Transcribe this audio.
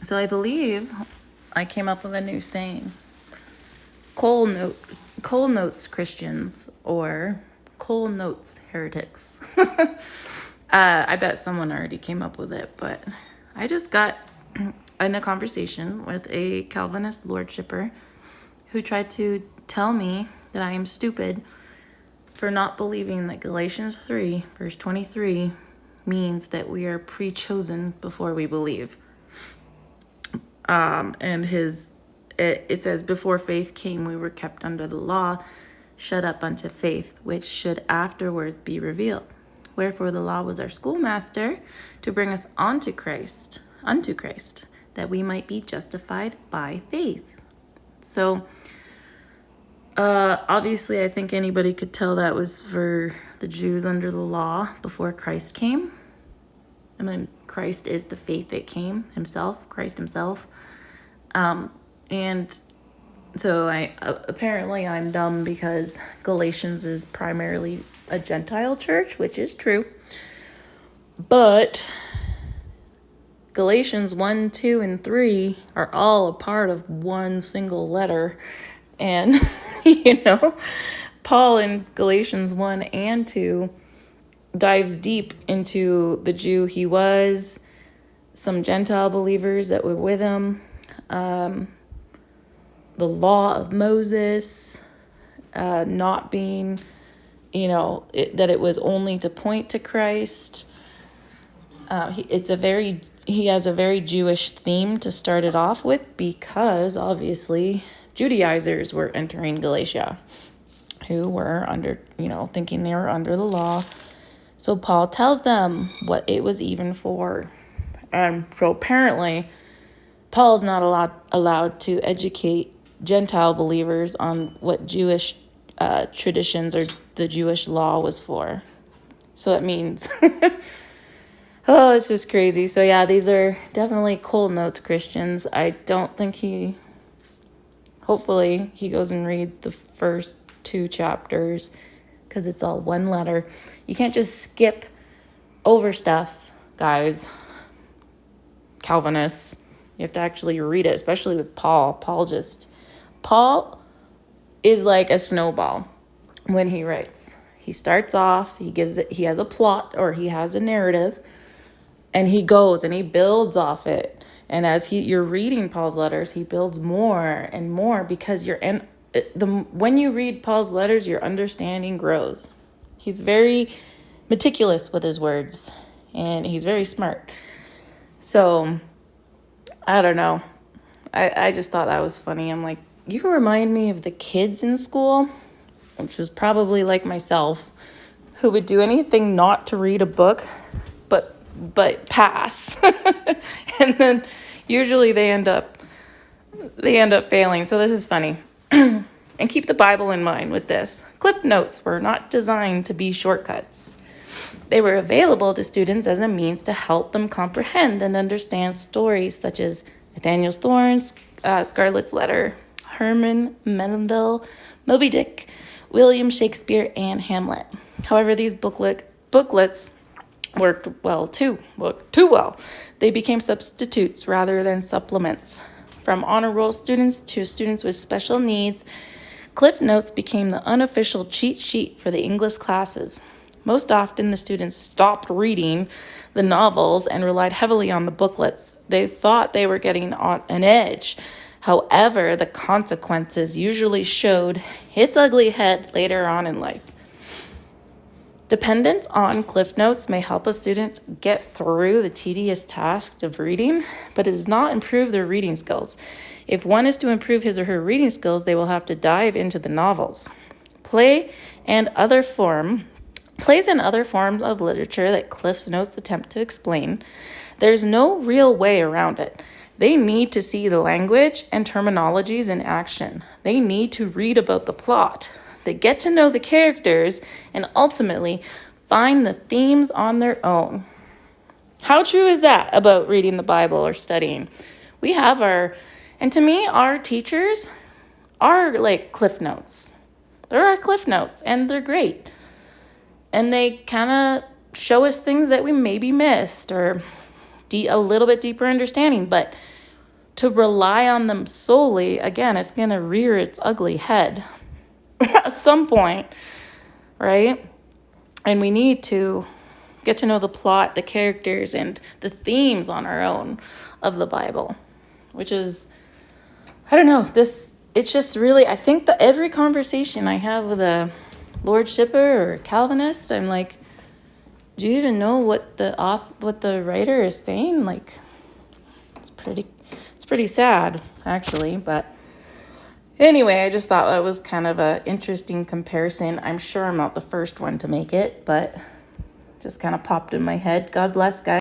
So I believe I came up with a new saying. Coal notes Christians or coal notes heretics. I bet someone already came up with it, but I just got in a conversation with a Calvinist lordshipper who tried to tell me that I am stupid for not believing that Galatians 3, verse 23, means that we are pre-chosen before we believe. And it says, before faith came, we were kept under the law, shut up unto faith, which should afterwards be revealed. Wherefore the law was our schoolmaster to bring us unto Christ, that we might be justified by faith. So, obviously, I think anybody could tell that was for the Jews under the law before Christ came. And then Christ is the faith that came himself, Christ himself. And so apparently I'm dumb because Galatians is primarily a Gentile church, which is true. But Galatians 1, 2, and 3 are all a part of one single letter. And, Paul in Galatians 1 and 2 dives deep into the Jew he was, some Gentile believers that were with him, the law of Moses, not being, that it was only to point to Christ. He has a very Jewish theme to start it off with because obviously Judaizers were entering Galatia who were thinking they were under the law. So Paul tells them what it was even for. And so apparently Paul's not allowed to educate Gentile believers on what Jewish traditions or the Jewish law was for. So that means, it's just crazy. So yeah, these are definitely cold notes Christians. I don't think hopefully he goes and reads the first 2 chapters because it's all one letter. You can't just skip over stuff, guys. Calvinists. You have to actually read it, especially with Paul. Paul is like a snowball when he writes. He starts off, he has a plot or he has a narrative, and he goes and he builds off it. And as you're reading Paul's letters, he builds more and more because when you read Paul's letters, your understanding grows. He's very meticulous with his words, and he's very smart. So, I don't know. I just thought that was funny. I'm like, you remind me of the kids in school, which was probably like myself, who would do anything not to read a book, but pass. And then usually they end up failing. So this is funny. And keep the Bible in mind with this. Cliff notes were not designed to be shortcuts. They were available to students as a means to help them comprehend and understand stories such as Nathaniel's Thorns, Scarlet's Letter, Herman Melville, Moby Dick, William Shakespeare, and Hamlet. However, these booklets worked too well. They became substitutes rather than supplements. From honor roll students to students with special needs, Cliff Notes became the unofficial cheat sheet for the English classes. Most often, the students stopped reading the novels and relied heavily on the booklets. They thought they were getting on an edge. However, the consequences usually showed its ugly head later on in life. Dependence on Cliff Notes may help a student get through the tedious tasks of reading, but it does not improve their reading skills. If one is to improve his or her reading skills, they will have to dive into the novels. Plays and other forms of literature that Cliff Notes attempt to explain, there's no real way around it. They need to see the language and terminologies in action. They need to read about the plot. They get to know the characters and ultimately find the themes on their own. How true is that about reading the Bible or studying? And to me, our teachers are like Cliff Notes. They're our Cliff Notes, and they're great. And they kind of show us things that we maybe missed or a little bit deeper understanding. But to rely on them solely, again, it's going to rear its ugly head at some point, right? And we need to get to know the plot, the characters, and the themes on our own of the Bible, which is, I don't know, it's just really, I think that every conversation I have with a Lord Shipper or Calvinist, I'm like, do you even know what the writer is saying? Like, it's pretty sad, actually. But anyway, I just thought that was kind of a interesting comparison. I'm sure I'm not the first one to make it, but just kind of popped in my head. God bless, guys.